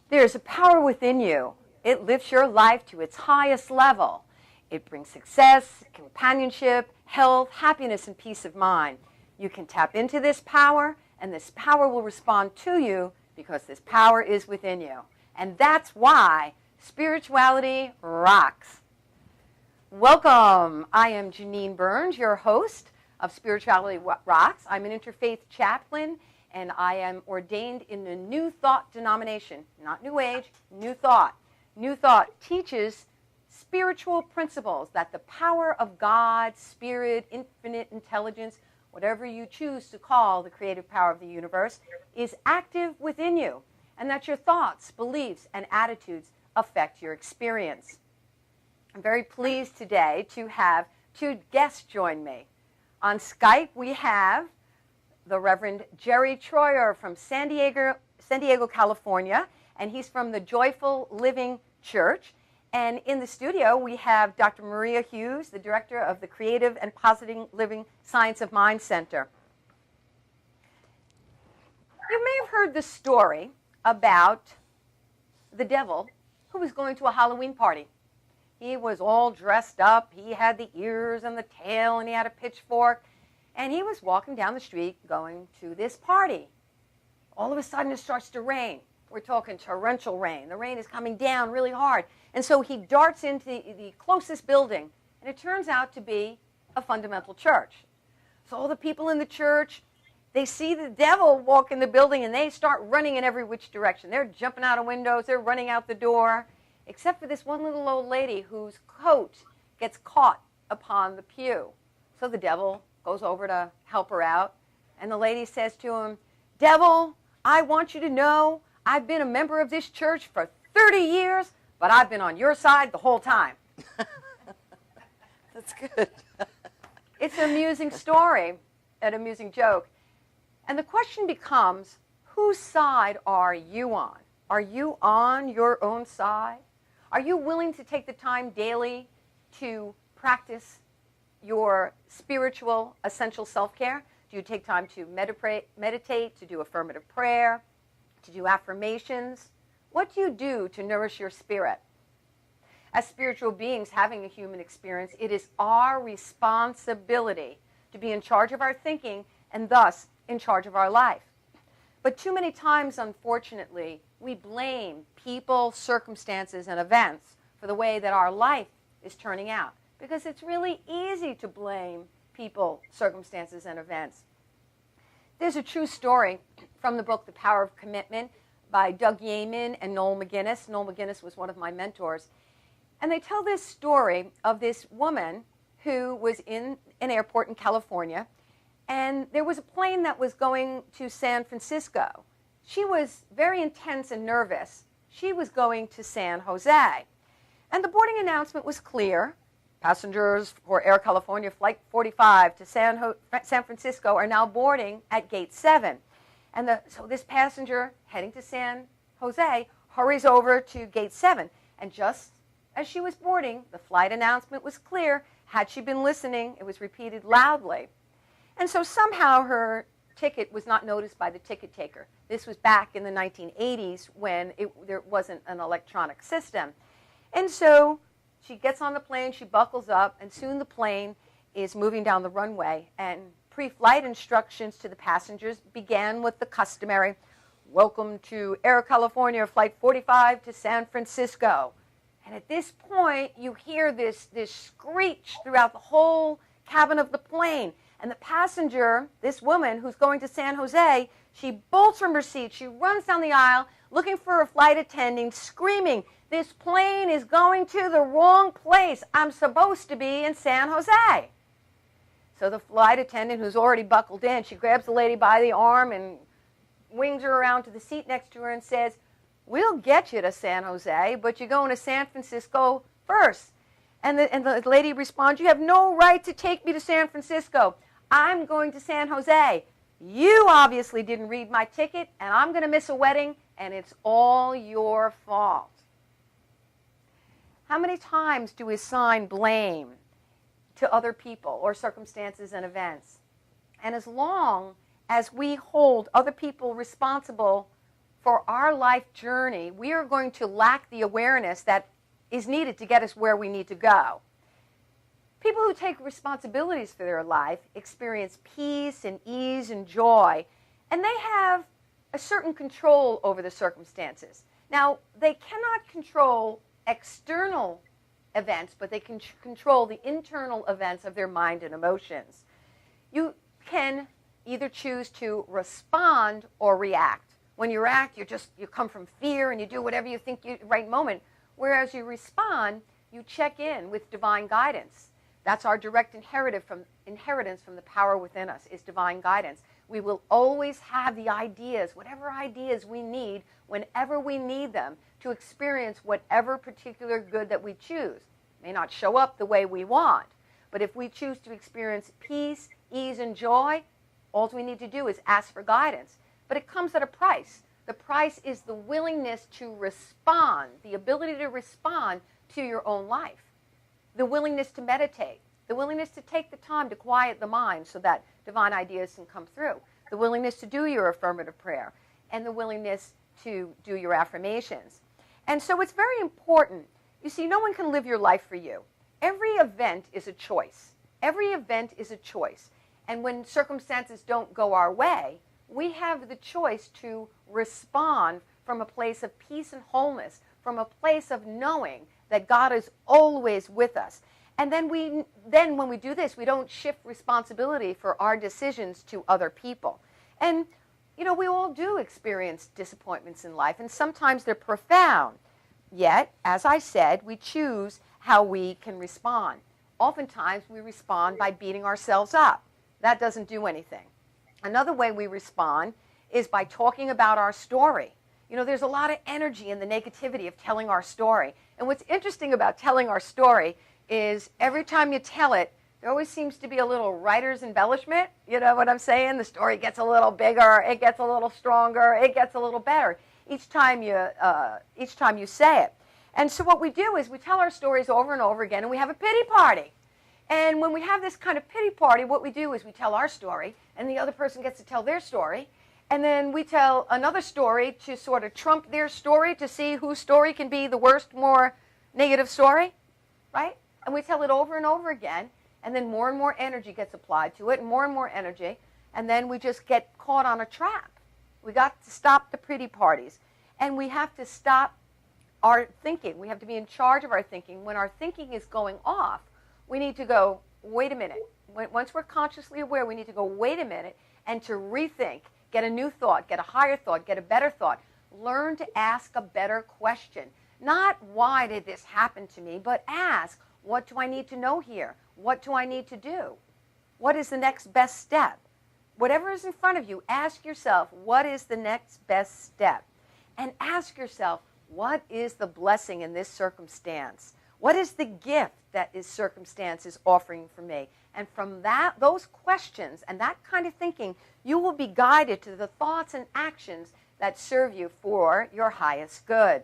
There's a power within you. It lifts your life to its highest level. It brings success, companionship, health, happiness, and peace of mind. You can tap into this power, and this power will respond to you because this power is within you. And that's why spirituality rocks. Welcome. I am Janine Burns, your host of Spirituality Rocks. I'm an interfaith chaplain, and I am ordained in the New Thought denomination. Not New Age, New Thought. New Thought teaches spiritual principles that the power of God, spirit, infinite intelligence, whatever you choose to call the creative power of the universe, is active within you, and that your thoughts, beliefs, and attitudes affect your experience. I'm very pleased today to have two guests join me. On Skype, we have the Reverend Jerry Troyer from San Diego, California, and he's from the Joyful Living Church. And in the studio, we have Dr. Maria Hughes, the director of the Creative and Positive Living Science of Mind Center. You may have heard the story about the devil who was going to a Halloween party. He was all dressed up. He had the ears and the tail, and he had a pitchfork. And he was walking down the street going to this party. All of a sudden, it starts to rain. We're talking torrential rain. The rain is coming down really hard. And so he darts into the closest building, and it turns out to be a fundamental church. So all the people in the church, they see the devil walk in the building, and they start running in every which direction. They're jumping out of windows. They're running out the door, except for this one little old lady whose coat gets caught upon the pew. So the devil goes over to help her out, and the lady says to him, "Devil, I want you to know I've been a member of this church for 30 years, but I've been on your side the whole time." That's good. It's an amusing story, an amusing joke. And the question becomes, whose side are you on? Are you on your own side? Are you willing to take the time daily to practice your spiritual essential self-care? Do you take time to meditate, to do affirmative prayer, to do affirmations? What do you do to nourish your spirit? As spiritual beings having a human experience, it is our responsibility to be in charge of our thinking and thus in charge of our life. But too many times, unfortunately, we blame people, circumstances, and events for the way that our life is turning out. Because it's really easy to blame people, circumstances, and events. There's a true story from the book The Power of Commitment by Doug Yeaman and Noel McGinnis. Noel McGinnis was one of my mentors. And they tell this story of this woman who was in an airport in California, and there was a plane that was going to San Francisco. She was very intense and nervous. She was going to San Jose. And the boarding announcement was clear. Passengers for Air California Flight 45 to San Francisco are now boarding at Gate 7. And so this passenger heading to San Jose hurries over to Gate 7. And just as she was boarding, the flight announcement was clear. Had she been listening, it was repeated loudly. And so somehow her ticket was not noticed by the ticket taker. This was back in the 1980s when there wasn't an electronic system. And so she gets on the plane, she buckles up, and soon the plane is moving down the runway. And pre-flight instructions to the passengers began with the customary, "Welcome to Air California Flight 45 to San Francisco." And at this point, you hear this screech throughout the whole cabin of the plane. And the passenger, this woman who's going to San Jose, she bolts from her seat. She runs down the aisle looking for a flight attendant, screaming, "This plane is going to the wrong place. I'm supposed to be in San Jose." So the flight attendant, who's already buckled in, she grabs the lady by the arm and wings her around to the seat next to her and says, "We'll get you to San Jose, but you're going to San Francisco first." And the lady responds, "You have no right to take me to San Francisco. I'm going to San Jose. You obviously didn't read my ticket, and I'm going to miss a wedding, and it's all your fault." How many times do we assign blame to other people or circumstances and events? And as long as we hold other people responsible for our life journey, we are going to lack the awareness that is needed to get us where we need to go. People who take responsibilities for their life experience peace and ease and joy, and they have a certain control over the circumstances. Now, they cannot control external events, but they can control the internal events of their mind and emotions. You can either choose to respond or react. When you react, you come from fear and you do whatever you think you right moment. Whereas you respond, you check in with divine guidance. That's our direct inheritance from the power within us, is divine guidance. We will always have the ideas, whatever ideas we need, whenever we need them, to experience whatever particular good that we choose. It may not show up the way we want, but if we choose to experience peace, ease, and joy, all we need to do is ask for guidance. But it comes at a price. The price is the willingness to respond, the ability to respond to your own life, the willingness to meditate, the willingness to take the time to quiet the mind so that divine ideas can come through, the willingness to do your affirmative prayer, and the willingness to do your affirmations. And so it's very important. You see, no one can live your life for you. Every event is a choice. Every event is a choice. And when circumstances don't go our way, we have the choice to respond from a place of peace and wholeness, from a place of knowing that God is always with us. And then when we do this, we don't shift responsibility for our decisions to other people. And, you know, we all do experience disappointments in life, and sometimes they're profound. Yet, as I said, we choose how we can respond. Oftentimes, we respond by beating ourselves up. That doesn't do anything. Another way we respond is by talking about our story. You know, there's a lot of energy in the negativity of telling our story. And what's interesting about telling our story is every time you tell it, there always seems to be a little writer's embellishment. You know what I'm saying? The story gets a little bigger, it gets a little stronger, it gets a little better each time you say it. And so what we do is we tell our stories over and over again, and we have a pity party. And when we have this kind of pity party, what we do is we tell our story, and the other person gets to tell their story. And then we tell another story to sort of trump their story to see whose story can be the worst, more negative story, right? And we tell it over and over again, and then more and more energy gets applied to it, and more energy, and then we just get caught on a trap. We got to stop the pity parties, and we have to stop our thinking. We have to be in charge of our thinking. When our thinking is going off, we need to go, wait a minute. Once we're consciously aware, we need to go, wait a minute, and to rethink, get a new thought, get a higher thought, get a better thought. Learn to ask a better question. Not, why did this happen to me, but ask, what do I need to know here? What do I need to do? What is the next best step? Whatever is in front of you, ask yourself, what is the next best step? And ask yourself, what is the blessing in this circumstance? What is the gift that this circumstance is offering for me? And from those questions and that kind of thinking, you will be guided to the thoughts and actions that serve you for your highest good.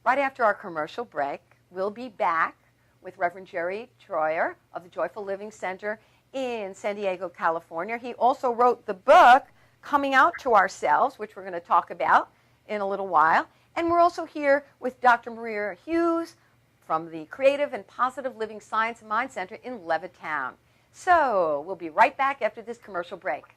Right after our commercial break, we'll be back with Reverend Jerry Troyer of the Joyful Living Center in San Diego, California. He also wrote the book, Coming Out to Ourselves, which we're going to talk about in a little while. And we're also here with Dr. Maria Hughes from the Creative and Positive Living Science and Mind Center in Levittown. So we'll be right back after this commercial break.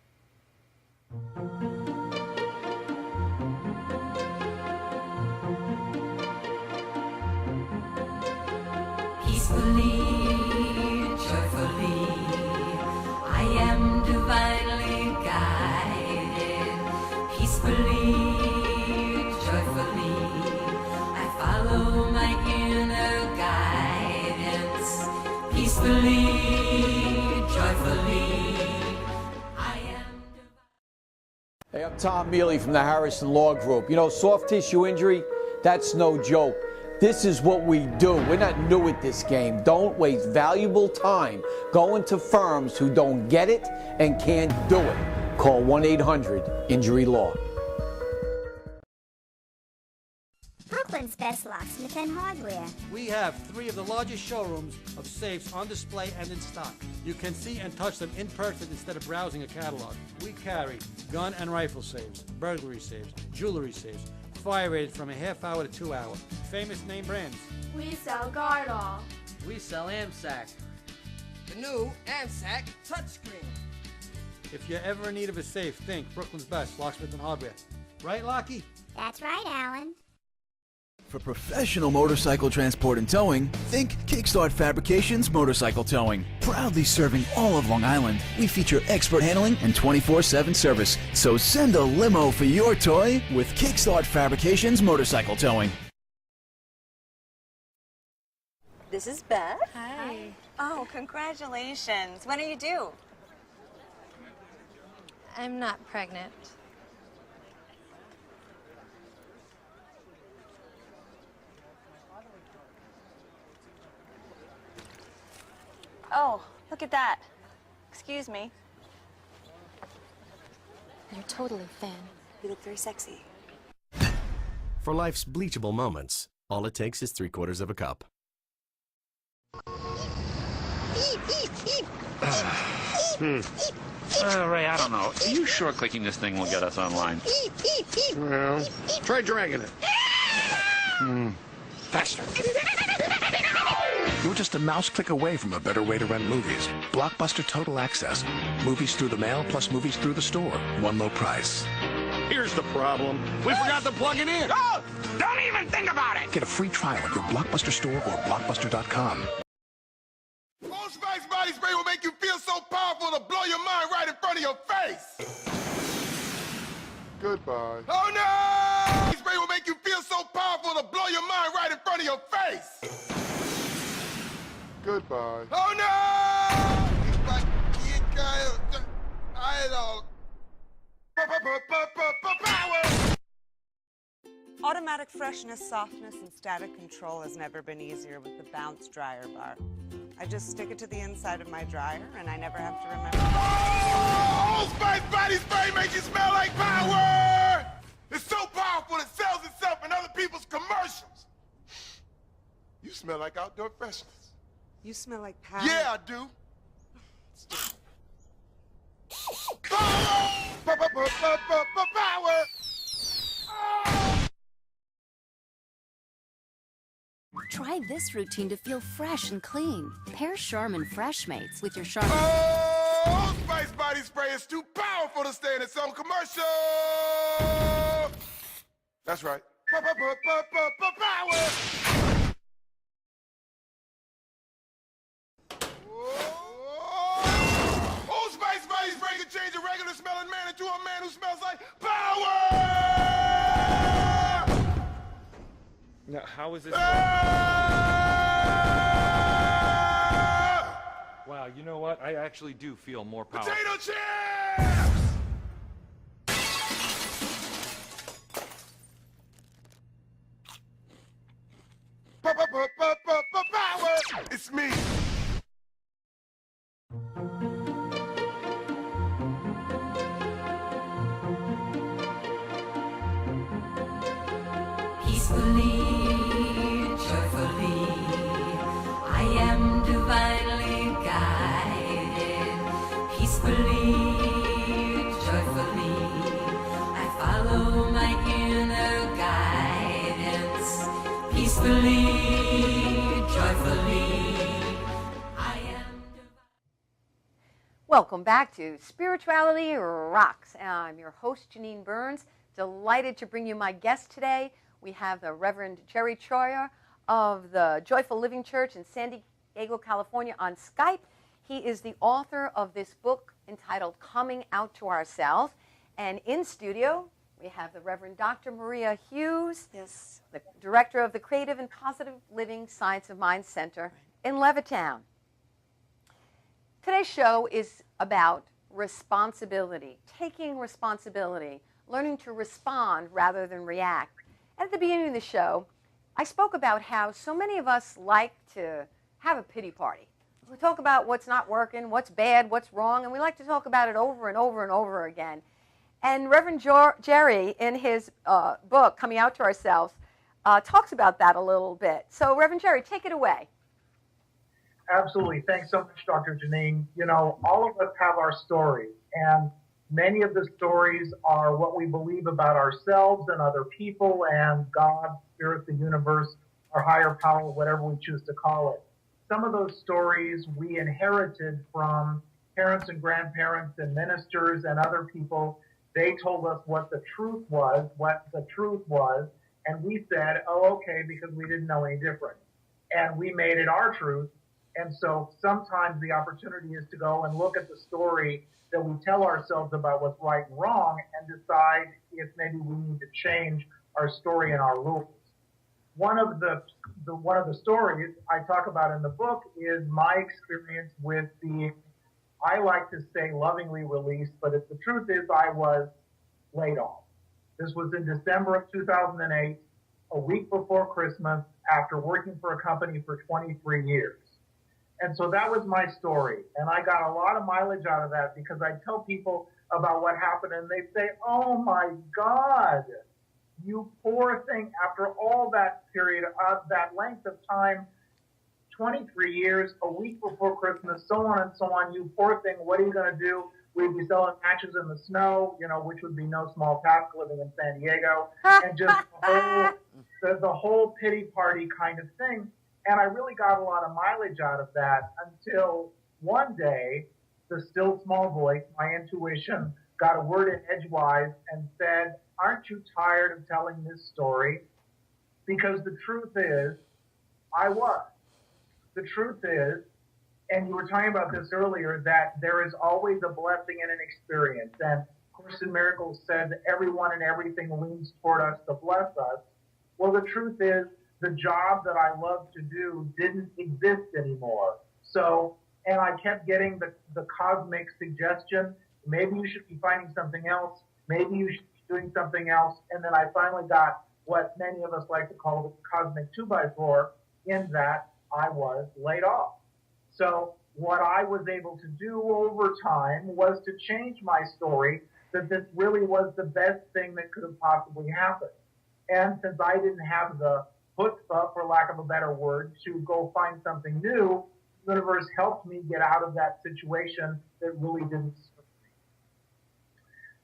Peacefully, joyfully, I am divinely guided. Peacefully, joyfully, I follow my inner guidance. Peacefully, joyfully, I am divinely. Hey, I'm Tom Mealy from the Harrison Law Group. You know, soft tissue injury, that's no joke. This is what we do. We're not new at this game. Don't waste valuable time going to firms who don't get it and can't do it. Call 1-800-INJURY-LAW. Brooklyn's best locksmith and hardware. We have 3 of the largest showrooms of safes on display and in stock. You can see and touch them in person instead of browsing a catalog. We carry gun and rifle safes, burglary safes, jewelry safes, fire rated from a half hour to 2 hour. Famous name brands. We sell Gardol. We sell AMSAC. The new AMSAC touchscreen. If you're ever in need of a safe, think Brooklyn's best locksmith and hardware. Right, Lockie? That's right, Alan. For professional motorcycle transport and towing, think Kickstart Fabrications Motorcycle Towing. Proudly serving all of Long Island, we feature expert handling and 24/7 service. So send a limo for your toy with Kickstart Fabrications Motorcycle Towing. This is Beth. Hi. Oh, congratulations. When are you due? I'm not pregnant. Oh, look at that. Excuse me. You're totally thin. You look very sexy. For life's bleachable moments, all it takes is 3/4 of a cup. Ray, I don't know. Are you sure clicking this thing will get us online? Well, try dragging it. Faster. You're just a mouse click away from a better way to rent movies. Blockbuster Total Access. Movies through the mail plus movies through the store. One low price. Here's the problem. We forgot to plug it in. Oh! Don't even think about it! Get a free trial at your Blockbuster store or blockbuster.com. Old Spice body spray will make you feel so powerful to blow your mind right in front of your face. Goodbye. Oh no! Spray will make you feel so powerful to blow your mind right in front of your face. Goodbye. Oh no! Power! Automatic freshness, softness, and static control has never been easier with the Bounce Dryer Bar. I just stick it to the inside of my dryer, and I never have to remember. Oh, Old Spice body spray makes you smell like power! It's so powerful it sells itself in other people's commercials. You smell like outdoor freshness. You smell like power. Yeah, I do. Power! Power! Try this routine to feel fresh and clean. Pair Charmin Fresh Mates with your Charmin. Oh, Old Spice body spray is too powerful to stay in its own commercial. That's right. Power! Old Spice body spray can change a regular smelling man into a man who smells like power! Now, how is this? Wow, you know what? I actually do feel more powerful. Potato chips! Power! It's me. Peacefully, joyfully, I am divinely guided. Peacefully, joyfully, I follow my inner guidance. Peacefully, joyfully, joyfully, I am. Welcome back to Spirituality Rocks. I'm your host, Janine Burns. Delighted to bring you my guest today. We have the Reverend Jerry Troyer of the Joyful Living Church in San Diego, California on Skype. He is the author of this book entitled Coming Out to Ourselves. And in studio, we have the Reverend Dr. Maria Hughes, Yes. the director of the Creative and Positive Living Science of Mind Center in Levittown. Today's show is about responsibility, taking responsibility, learning to respond rather than react. At the beginning of the show, I spoke about how so many of us like to have a pity party. We talk about what's not working, what's bad, what's wrong, and we like to talk about it over and over and over again. And Reverend Jerry, in his book, Coming Out to Ourselves, talks about that a little bit. So, Reverend Jerry, take it away. Absolutely. Thanks so much, Dr. Janine. You know, all of us have our story, and many of the stories are what we believe about ourselves and other people and God, Spirit, the universe, our higher power, whatever we choose to call it. Some of those stories we inherited from parents and grandparents and ministers and other people. They told us what the truth was, and we said, oh, okay, because we didn't know any different. And we made it our truth. And so sometimes the opportunity is to go and look at the story that we tell ourselves about what's right and wrong and decide if maybe we need to change our story and our rules. One of the stories I talk about in the book is my experience with the, I like to say lovingly released, but the truth is I was laid off. This was in December of 2008, a week before Christmas, after working for a company for 23 years. And so that was my story. And I got a lot of mileage out of that because I tell people about what happened and they say, oh my God, you poor thing. After all that period of that length of time, 23 years, a week before Christmas, so on and so on, you poor thing, what are you going to do? We'd be selling matches in the snow, you know, which would be no small task living in San Diego, and just the whole pity party kind of thing. And I really got a lot of mileage out of that until one day, the still small voice, my intuition, got a word in edgewise and said, aren't you tired of telling this story? Because the truth is, I was. The truth is, and you were talking about this earlier, that there is always a blessing in an experience. And Course in Miracles said that everyone and everything leans toward us to bless us. Well, the truth is, the job that I love to do didn't exist anymore. So, and I kept getting the cosmic suggestion, maybe you should be finding something else, maybe you should be doing something else. And then I finally got what many of us like to call the cosmic 2x4, in that I was laid off. So what I was able to do over time was to change my story, that this really was the best thing that could have possibly happened. And since I didn't have the chutzpah, for lack of a better word, to go find something new, the universe helped me get out of that situation that really didn't serve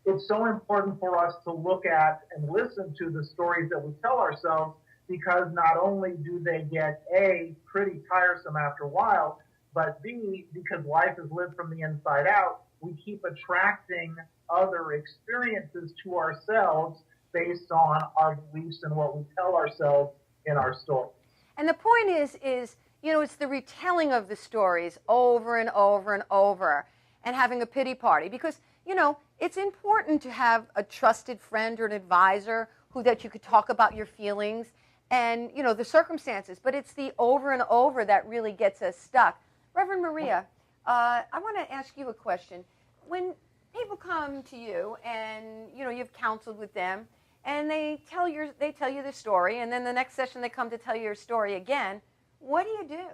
me. It's so important for us to look at and listen to the stories that we tell ourselves, because not only do they get A, pretty tiresome after a while, but B, because life is lived from the inside out, we keep attracting other experiences to ourselves based on our beliefs and what we tell ourselves in our story. And the point is, you know, it's the retelling of the stories over and over and over and having a pity party, because, you know, it's important to have a trusted friend or an advisor that you could talk about your feelings and, you know, the circumstances, but it's the over and over that really gets us stuck. Reverend Maria, I want to ask you a question. When people come to you and, you know, you've counseled with them, and they tell you the story, and then the next session they come to tell you your story again, what do you do?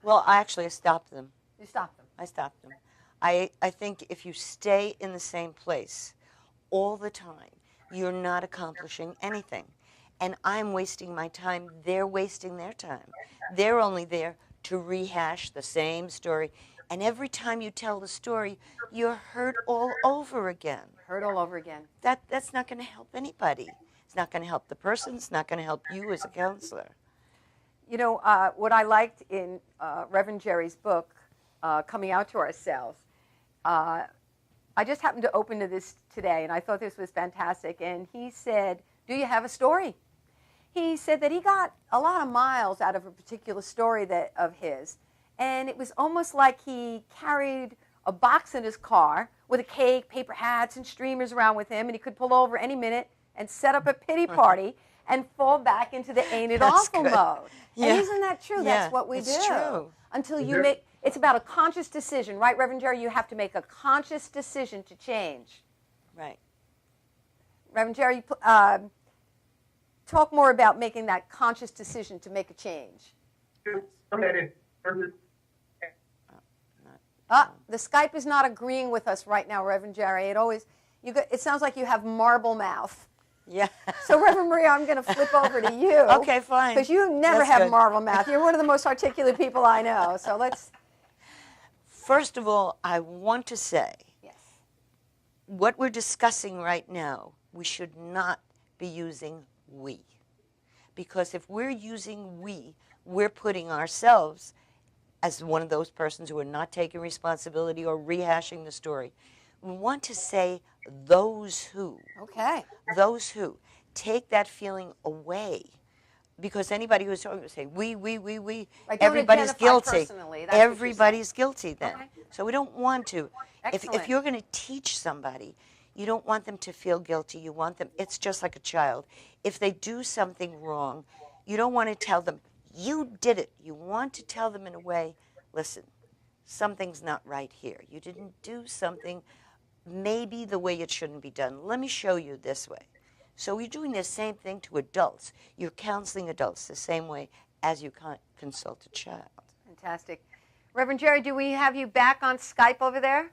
Well, I stopped them. You stop them? I stopped them. I think if you stay in the same place all the time, you're not accomplishing anything. And I'm wasting my time. They're wasting their time. They're only there to rehash the same story. And every time you tell the story, you're hurt all over again. Hurt all over again. That's not going to help anybody. It's not going to help the person. It's not going to help you as a counselor. You know, what I liked in Reverend Jerry's book, Coming Out to Ourselves, I just happened to open to this today, and I thought this was fantastic. And he said, do you have a story? He said that he got a lot of miles out of a particular story of his, and it was almost like he carried a box in his car with a cake, paper hats, and streamers around with him, and he could pull over any minute and set up a pity party and fall back into the ain't it awful mode. Yeah. And isn't that true? Yeah, That's what we it's do. true. Until you make, it's about a conscious decision, right, Reverend Jerry? You have to make a conscious decision to change. Right. Reverend Jerry, talk more about making that conscious decision to make a change. The Skype is not agreeing with us right now, Reverend Jerry. It sounds like you have marble mouth. Yeah. So, Reverend Maria, I'm going to flip over to you. Okay, fine. Because you never That's have good. marble mouth. You're one of the most articulate people I know. So let's. First of all, I want to say, yes, what we're discussing right now, we should not be using we. Because if we're using we, we're putting ourselves as one of those persons who are not taking responsibility or rehashing the story. We want to say those who. Okay. Those who. Take that feeling away. Because anybody who's talking will say, we, Right, don't everybody's identify guilty. personally. That's what you're Everybody's guilty then. Okay. So we don't want to. If Excellent. you're going to teach somebody, you don't want them to feel guilty. You want them, it's just like a child. If they do something wrong, you don't want to tell them, you did it. You want to tell them in a way, listen, something's not right here. You didn't do something maybe the way it shouldn't be done. Let me show you this way. So you're doing the same thing to adults. You're counseling adults the same way as you consult a child. Fantastic. Reverend Jerry, do we have you back on Skype over there?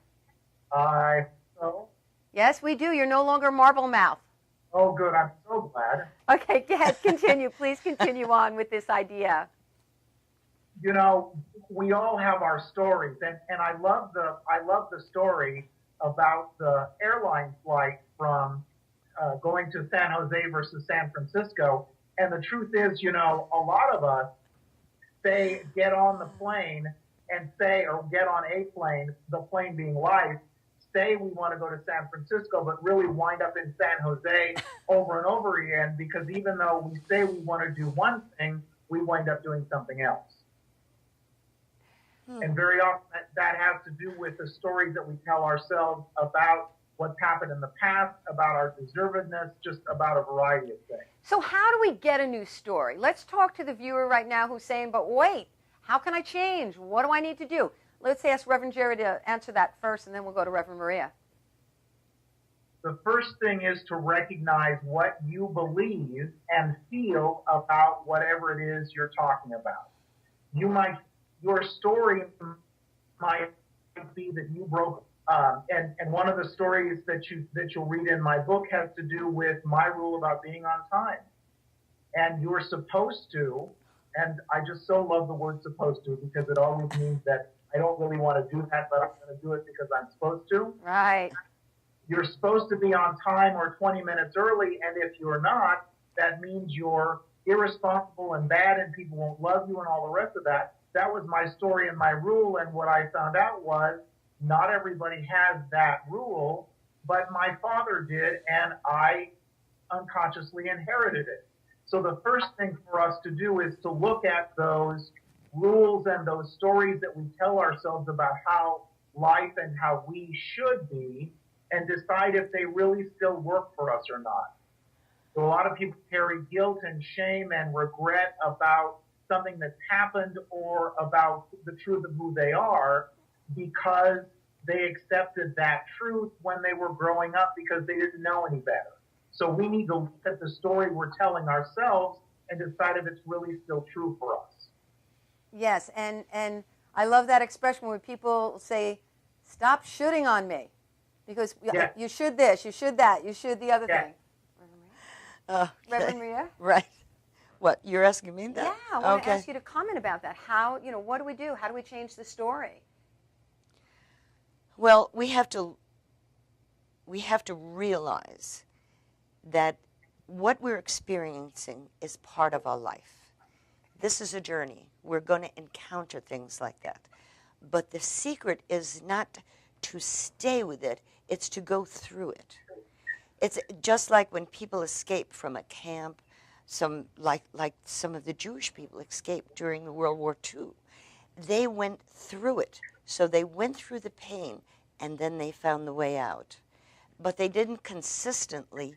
So. Yes, we do. You're no longer marble mouth. Oh, good. I'm so glad. Okay, go ahead. Continue. Please continue on with this idea. You know, we all have our stories, and I love the story about the airline flight from going to San Jose versus San Francisco. And the truth is, you know, a lot of us say get on the plane and say, or get on a plane, the plane being life, say we want to go to San Francisco, but really wind up in San Jose over and over again, because even though we say we want to do one thing, we wind up doing something else. And very often that has to do with the stories that we tell ourselves about what's happened in the past, about our deservedness, just about a variety of things. So how do we get a new story? Let's talk to the viewer right now who's saying, but wait, how can I change? What do I need to do? Let's ask Reverend Jerry to answer that first, and then we'll go to Reverend Maria. The first thing is to recognize what you believe and feel about whatever it is you're talking about. Your story might be that you broke, and one of the stories that you'll read in my book has to do with my rule about being on time. And you're supposed to, and I just so love the word supposed to, because it always means that I don't really want to do that, but I'm going to do it because I'm supposed to. Right. You're supposed to be on time or 20 minutes early, and if you're not, that means you're irresponsible and bad and people won't love you and all the rest of that. That was my story and my rule, and what I found out was not everybody has that rule, but my father did, and I unconsciously inherited it. So the first thing for us to do is to look at those rules and those stories that we tell ourselves about how life and how we should be, and decide if they really still work for us or not. So a lot of people carry guilt and shame and regret about something that's happened or about the truth of who they are because they accepted that truth when they were growing up because they didn't know any better. So we need to look at the story we're telling ourselves and decide if it's really still true for us. Yes, and I love that expression when people say, stop shooting on me. Because you should this, you should that, you should the other thing. Reverend Maria? Right. What, you're asking me that? Yeah, I want to ask you to comment about that. How, what do we do? How do we change the story? Well, we have to realize that what we're experiencing is part of our life. This is a journey. We're going to encounter things like that. But the secret is not to stay with it, it's to go through it. It's just like when people escape from a camp, like some of the Jewish people escaped during the World War II. They went through it. So they went through the pain, and then they found the way out. But they didn't consistently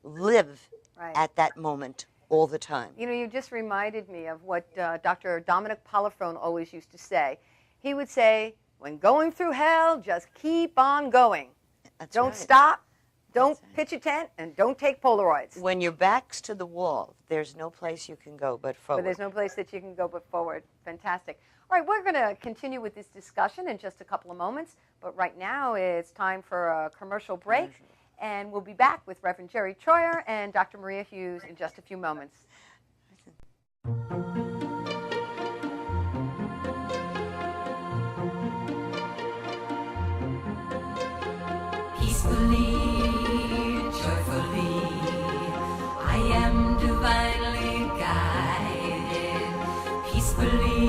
live at that moment all the time. You know, you just reminded me of what Dr. Dominic Polifrone always used to say. He would say, when going through hell, just keep on going. Don't stop, don't pitch a tent, and don't take Polaroids. When your back's to the wall, there's no place you can go but forward. But there's no place that you can go but forward. Fantastic. All right, we're going to continue with this discussion in just a couple of moments, but right now it's time for a commercial break, and we'll be back with Reverend Jerry Troyer and Dr. Maria Hughes in just a few moments. Peacefully, joyfully, I am divinely guided. Peacefully,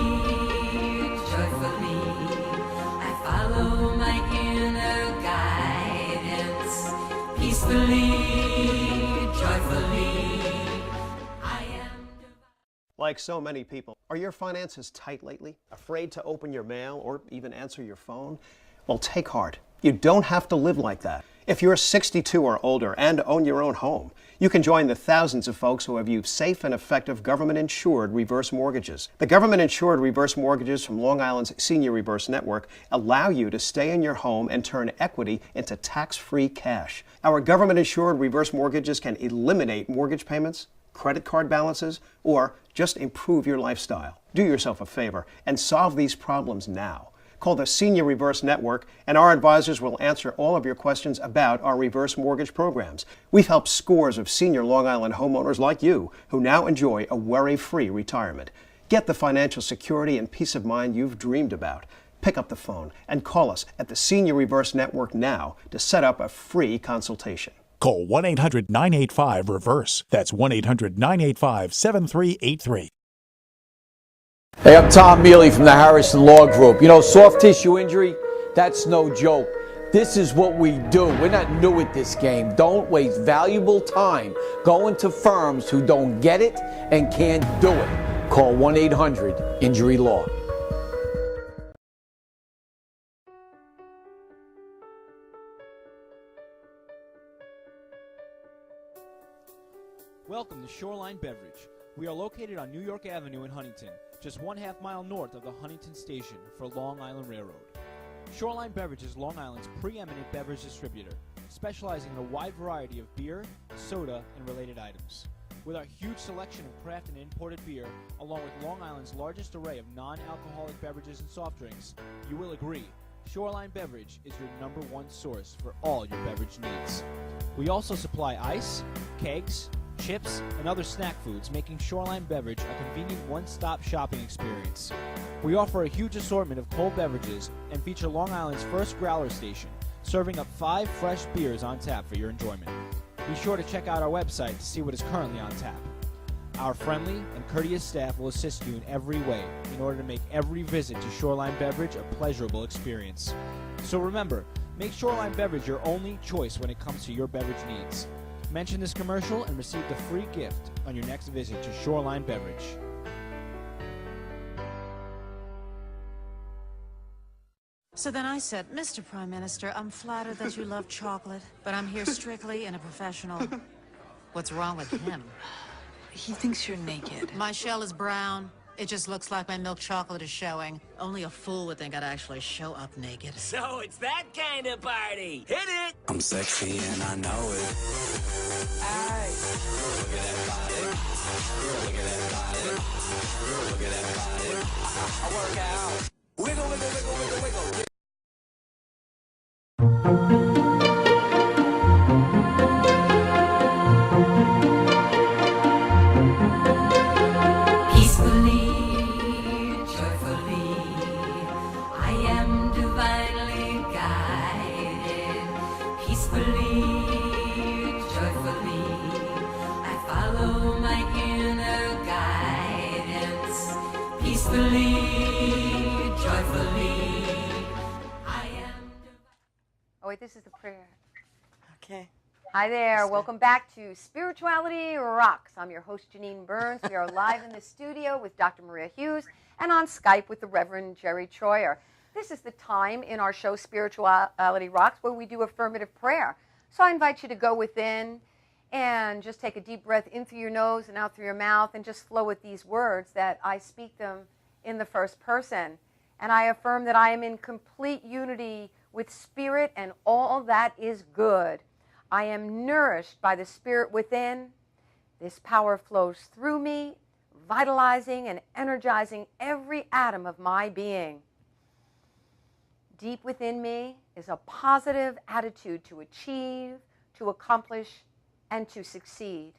joyfully, I follow my inner guidance. Peacefully, joyfully, I am. Like so many people, are your finances tight lately? Afraid to open your mail or even answer your phone? Well, take heart. You don't have to live like that. If you're 62 or older and own your own home, you can join the thousands of folks who have used safe and effective government-insured reverse mortgages. The government-insured reverse mortgages from Long Island's Senior Reverse Network allow you to stay in your home and turn equity into tax-free cash. Our government-insured reverse mortgages can eliminate mortgage payments, credit card balances, or just improve your lifestyle. Do yourself a favor and solve these problems now. Call the Senior Reverse Network, and our advisors will answer all of your questions about our reverse mortgage programs. We've helped scores of senior Long Island homeowners like you who now enjoy a worry-free retirement. Get the financial security and peace of mind you've dreamed about. Pick up the phone and call us at the Senior Reverse Network now to set up a free consultation. Call 1-800-985-REVERSE. That's 1-800-985-7383. Hey, I'm Tom Mealy from the Harrison Law Group. You know, soft tissue injury, that's no joke. This is what we do. We're not new at this game. Don't waste valuable time going to firms who don't get it and can't do it. Call 1-800-INJURY-LAW. Welcome to Shoreline Beverage. We are located on New York Avenue in Huntington, just 1/2 mile north of the Huntington Station for Long Island Railroad. Shoreline Beverage is Long Island's preeminent beverage distributor, specializing in a wide variety of beer, soda, and related items. With our huge selection of craft and imported beer, along with Long Island's largest array of non-alcoholic beverages and soft drinks, you will agree, Shoreline Beverage is your #1 source for all your beverage needs. We also supply ice, kegs, chips, and other snack foods, making Shoreline Beverage a convenient one-stop shopping experience. We offer a huge assortment of cold beverages and feature Long Island's first growler station, serving up 5 fresh beers on tap for your enjoyment. Be sure to check out our website to see what is currently on tap. Our friendly and courteous staff will assist you in every way in order to make every visit to Shoreline Beverage a pleasurable experience. So remember, make Shoreline Beverage your only choice when it comes to your beverage needs. Mention this commercial and receive the free gift on your next visit to Shoreline Beverage. So then I said, Mr. Prime Minister, I'm flattered that you love chocolate, but I'm here strictly in a professional... What's wrong with him? He thinks you're naked. My shell is brown. It just looks like my milk chocolate is showing. Only a fool would think I'd actually show up naked. So it's that kind of party. Hit it! I'm sexy and I know it. Aye. Look at that body. Look at that body. Look at that body. I work out. Wiggle, wiggle, wiggle, wiggle, wiggle. Joyfully, I follow my inner guidance. peacefully, joyfully. I am. Oh, wait, this is the prayer. Okay. Hi there. Welcome back to Spirituality Rocks. I'm your host, Janine Burns. We are live in the studio with Dr. Maria Hughes and on Skype with the Reverend Jerry Troyer. This is the time in our show, Spirituality Rocks, where we do affirmative prayer. So I invite you to go within and just take a deep breath in through your nose and out through your mouth and just flow with these words that I speak them in the first person. And I affirm that I am in complete unity with Spirit and all that is good. I am nourished by the Spirit within. This power flows through me, vitalizing and energizing every atom of my being. Deep within me is a positive attitude to achieve, to accomplish, and to succeed.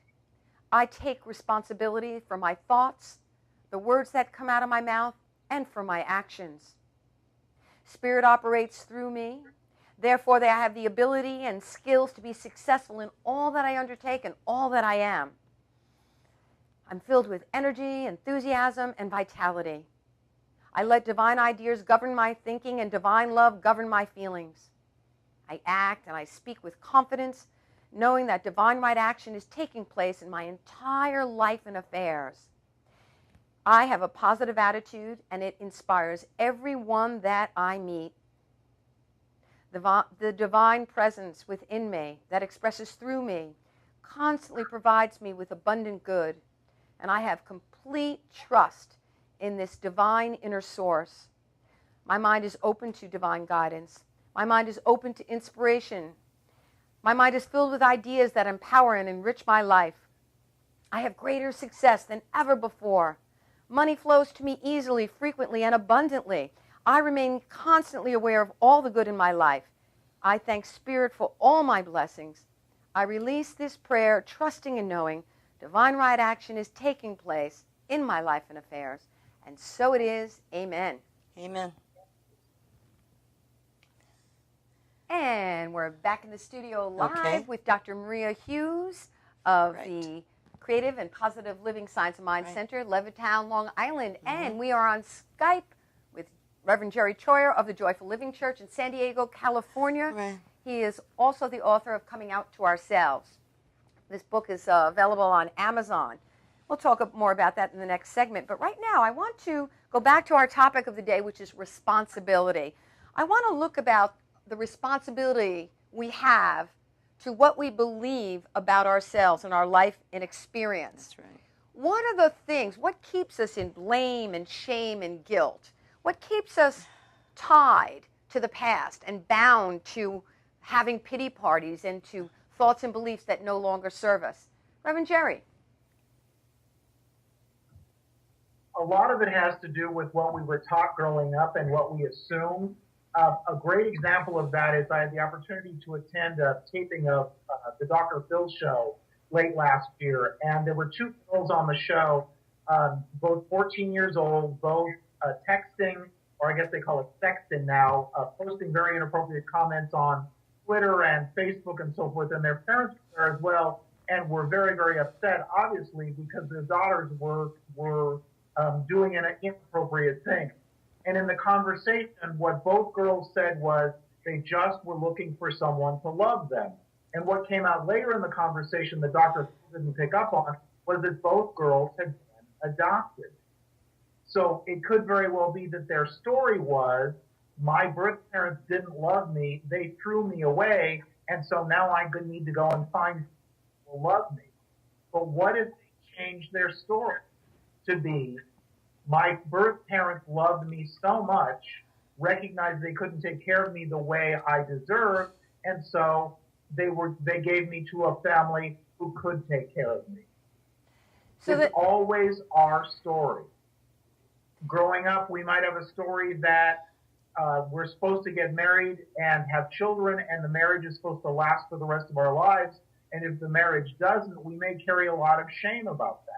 I take responsibility for my thoughts, the words that come out of my mouth, and for my actions. Spirit operates through me. Therefore, I have the ability and skills to be successful in all that I undertake and all that I am. I'm filled with energy, enthusiasm, and vitality. I let divine ideas govern my thinking and divine love govern my feelings. I act and I speak with confidence, knowing that divine right action is taking place in my entire life and affairs. I have a positive attitude, and it inspires everyone that I meet. The divine presence within me that expresses through me constantly provides me with abundant good, and I have complete trust in this divine inner source. My mind is open to divine guidance. My mind is open to inspiration. My mind is filled with ideas that empower and enrich my life. I have greater success than ever before. Money flows to me easily, frequently, and abundantly. I remain constantly aware of all the good in my life. I thank Spirit for all my blessings. I release this prayer, trusting and knowing divine right action is taking place in my life and affairs. And so it is. Amen. Amen. And we're back in the studio live with Dr. Maria Hughes of the Creative and Positive Living Science of Mind Center, Levittown, Long Island. And we are on Skype with Reverend Jerry Troyer of the Joyful Living Church in San Diego, California. He is also the author of Coming Out to Ourselves. This book is available on Amazon. We'll talk more about that in the next segment. But right now, I want to go back to our topic of the day, which is responsibility. I want to look about the responsibility we have to what we believe about ourselves and our life and experience. That's right. What are the things, what keeps us in blame and shame and guilt? What keeps us tied to the past and bound to having pity parties and to thoughts and beliefs that no longer serve us? Reverend Jerry. A lot of it has to do with what we were taught growing up and what we assumed. A great example of that is I had the opportunity to attend a taping of the Dr. Phil show late last year, and there were two girls on the show, both 14 years old, both texting, or I guess they call it sexting now, posting very inappropriate comments on Twitter and Facebook and so forth, and their parents were there as well, and were very, very upset, obviously, because their daughters were doing an inappropriate thing. And in the conversation, what both girls said was they just were looking for someone to love them. And what came out later in the conversation that Dr. didn't pick up on was that both girls had been adopted. So it could very well be that their story was, my birth parents didn't love me, they threw me away, and so now I need to go and find people who love me. But what if they changed their story to be, my birth parents loved me so much, recognized they couldn't take care of me the way I deserved, and so they gave me to a family who could take care of me. So it's always our story. Growing up, we might have a story that we're supposed to get married and have children, and the marriage is supposed to last for the rest of our lives. And if the marriage doesn't, we may carry a lot of shame about that.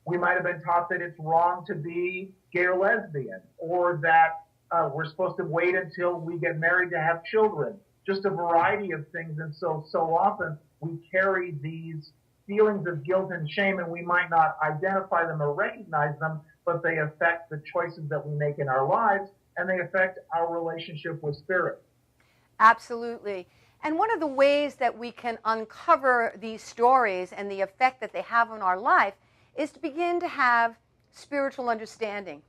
We might have been taught that it's wrong to be gay or lesbian, or that we're supposed to wait until we get married to have children. Just a variety of things. And so often we carry these feelings of guilt and shame, and we might not identify them or recognize them, but they affect the choices that we make in our lives, and they affect our relationship with spirit. Absolutely. And one of the ways that we can uncover these stories and the effect that they have on our life is to begin to have spiritual understanding.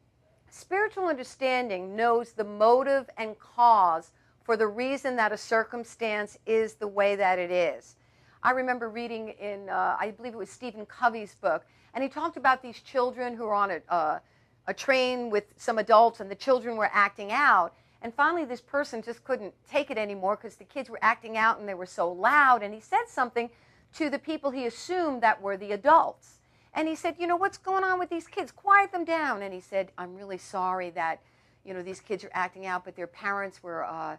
Spiritual understanding knows the motive and cause for the reason that a circumstance is the way that it is. I remember reading in, I believe it was Stephen Covey's book, and he talked about these children who were on a train with some adults, and the children were acting out. And finally, this person just couldn't take it anymore because the kids were acting out and they were so loud. And he said something to the people he assumed that were the adults. And he said, you know, what's going on with these kids? Quiet them down. And he said, I'm really sorry that, you know, these kids are acting out, but their parents were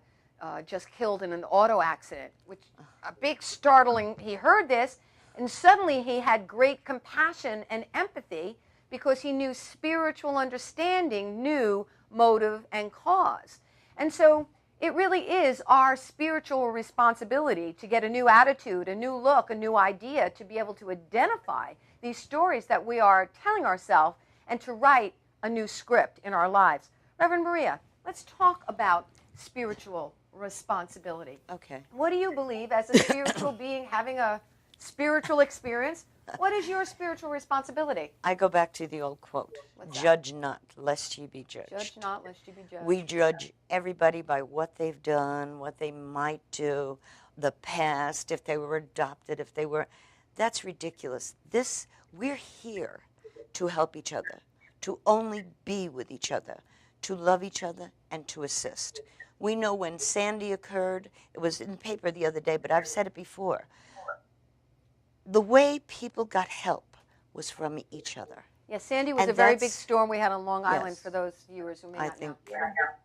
just killed in an auto accident, which a big startling, he heard this, and suddenly he had great compassion and empathy because he knew spiritual understanding knew motive and cause. And so it really is our spiritual responsibility to get a new attitude, a new look, a new idea, to be able to identify these stories that we are telling ourselves and to write a new script in our lives. Reverend Maria, let's talk about spiritual responsibility. Okay. What do you believe as a spiritual being having a spiritual experience? What is your spiritual responsibility? I go back to the old quote, judge not, lest ye be judged. Judge not, lest ye be judged. We judge everybody by what they've done, what they might do, the past, if they were adopted, if they were... That's ridiculous. We're here to help each other, to only be with each other, to love each other, and to assist. We know when Sandy occurred, it was in the paper the other day, but I've said it before, the way people got help was from each other. Yeah, Sandy was a very big storm we had on Long Island, for those viewers who may not know. I think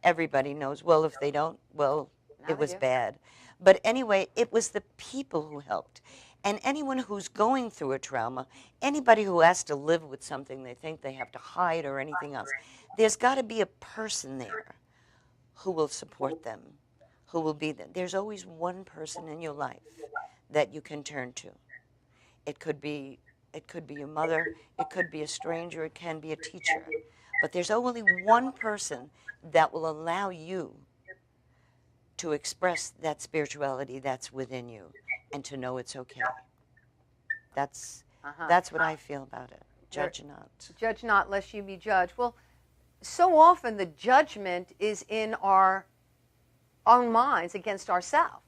everybody knows. Well, if they don't, well, Now it was they do. bad. But anyway, it was the people who helped. And anyone who's going through a trauma, anybody who has to live with something they think they have to hide or anything else, there's got to be a person there who will support them, who will be there. There's always one person in your life that you can turn to. It could be your mother, it could be a stranger, it can be a teacher. But there's only one person that will allow you to express that spirituality that's within you and to know it's okay. That's what I feel about it. Judge not. Judge not, lest you be judged. Well, so often the judgment is in our own minds against ourselves.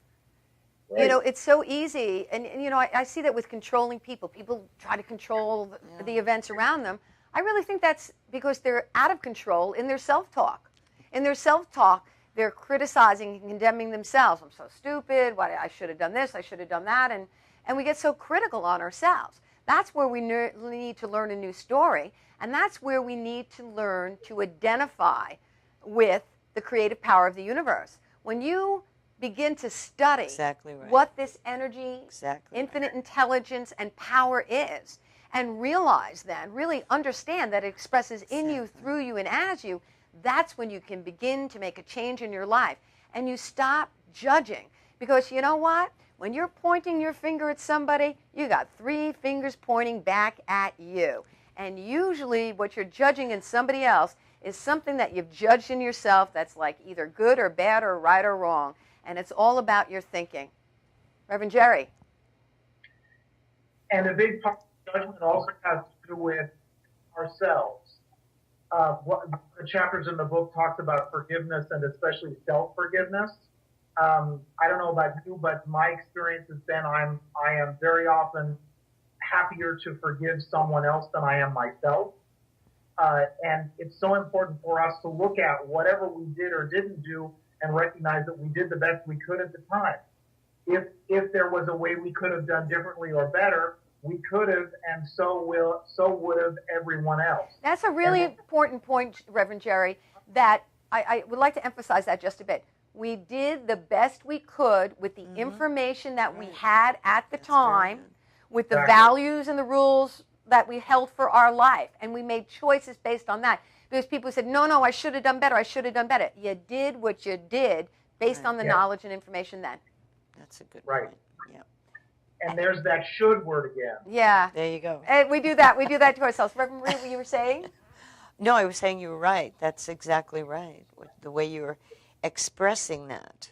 Right. You know, it's so easy, and you know, I see that with controlling people. People try to control the events around them. I really think that's because they're out of control in their self-talk. In their self-talk, they're criticizing and condemning themselves. I'm so stupid. Why I should have done this. I should have done that. And we get so critical on ourselves. That's where we need to learn a new story, and that's where we need to learn to identify with the creative power of the universe. When you begin to study what this energy, infinite intelligence, and power is, and realize then, really understand that it expresses in you, through you, and as you, that's when you can begin to make a change in your life. And you stop judging. Because you know what? When you're pointing your finger at somebody, you got 3 fingers pointing back at you. And usually what you're judging in somebody else is something that you've judged in yourself that's like either good or bad or right or wrong. And it's all about your thinking. Reverend Jerry. And a big part of judgment also has to do with ourselves. What the chapters in the book talks about forgiveness and especially self-forgiveness. I don't know about you, but my experience has been I am very often happier to forgive someone else than I am myself. And it's so important for us to look at whatever we did or didn't do and recognize that we did the best we could at the time. If there was a way we could have done differently or better, we could have, and so would have everyone else. That's a really important point, Reverend Jerry, that I would like to emphasize that just a bit. We did the best we could with the information that we had at the time, with the values and the rules that we held for our life, and we made choices based on that. Because people said, no, I should have done better, I should have done better. You did what you did based on the knowledge and information then. That's a good point. Yeah. And there's that should word again. Yeah. There you go. And we do that to ourselves. Reverend Marie, what you were saying? No, I was saying you were right. That's exactly right. The way you're expressing that,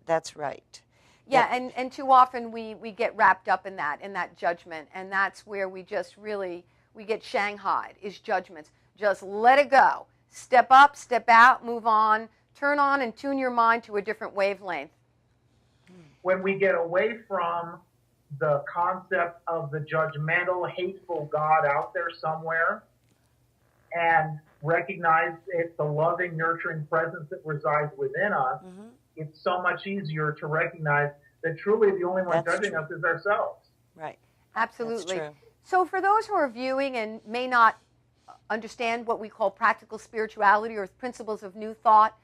that's right. Yeah, and too often we get wrapped up in that judgment, and that's where we just really, we get shanghaied, is judgments. Just let it go. Step up, step out, move on, turn on and tune your mind to a different wavelength. When we get away from the concept of the judgmental, hateful God out there somewhere and recognize it's the loving, nurturing presence that resides within us, it's so much easier to recognize that truly the only one judging us is ourselves. Right. Absolutely. That's true. So for those who are viewing and may not understand what we call practical spirituality or principles of new thought,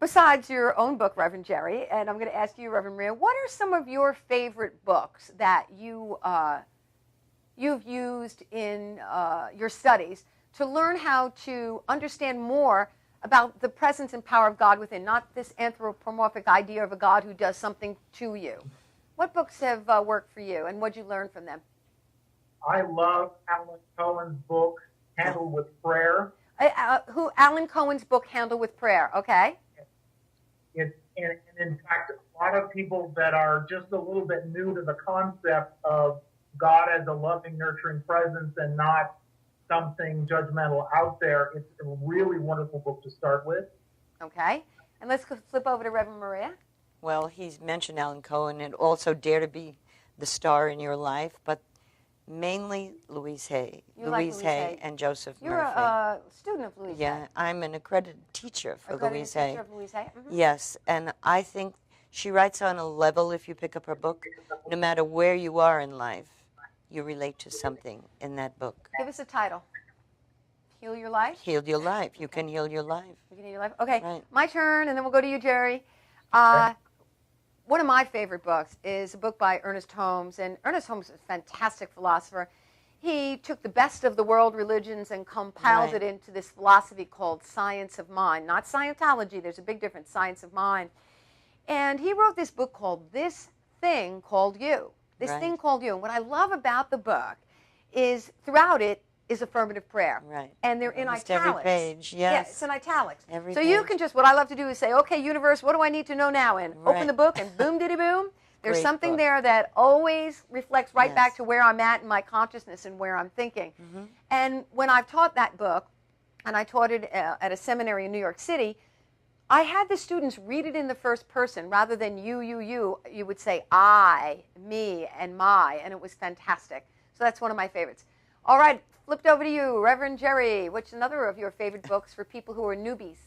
besides your own book, Reverend Jerry, and I'm going to ask you, Reverend Maria, what are some of your favorite books that you've used in your studies to learn how to understand more about the presence and power of God within, not this anthropomorphic idea of a God who does something to you? What books have worked for you, and what did you learn from them? I love Alan Cohen's book, Handled with Prayer. Alan Cohen's book, Handled with Prayer, okay. And in fact, a lot of people that are just a little bit new to the concept of God as a loving, nurturing presence and not something judgmental out there, it's a really wonderful book to start with. Okay. And let's flip over to Reverend Maria. Well, he's mentioned Alan Cohen and also Dare to Be the Star in Your Life, but mainly Louise Hay. Louise Hay and Joseph Murphy. You're a student of Louise Hay. Yeah, I'm an accredited teacher for Louise Hay. Teacher of Louise Hay. Yes, and I think she writes on a level, if you pick up her book, no matter where you are in life, you relate to something in that book. Give us a title. Heal Your Life? Heal your life. You can heal your life. You can heal your life. Okay, Right. My turn, and then we'll go to you, Jerry. One of my favorite books is a book by Ernest Holmes, and Ernest Holmes is a fantastic philosopher. He took the best of the world religions and compiled it into this philosophy called Science of Mind. Not Scientology, there's a big difference, Science of Mind. And he wrote this book called This Thing Called You. This Thing Called You. And what I love about the book is throughout it is affirmative prayer. Right. And they're in Almost italics. every page, Yeah, yes. it's in italics. Every so you page. can just, what I love to do is say, okay, universe, what do I need to know now? And open the book and boom, diddy boom. There's Great something book. there that always reflects right back to where I'm at in my consciousness and where I'm thinking. And when I've taught that book, and I taught it at a seminary in New York City, I had the students read it in the first person rather than you. You would say I, me, and my, and it was fantastic. So that's one of my favorites. All right, flipped over to you, Reverend Jerry. What's another of your favorite books for people who are newbies?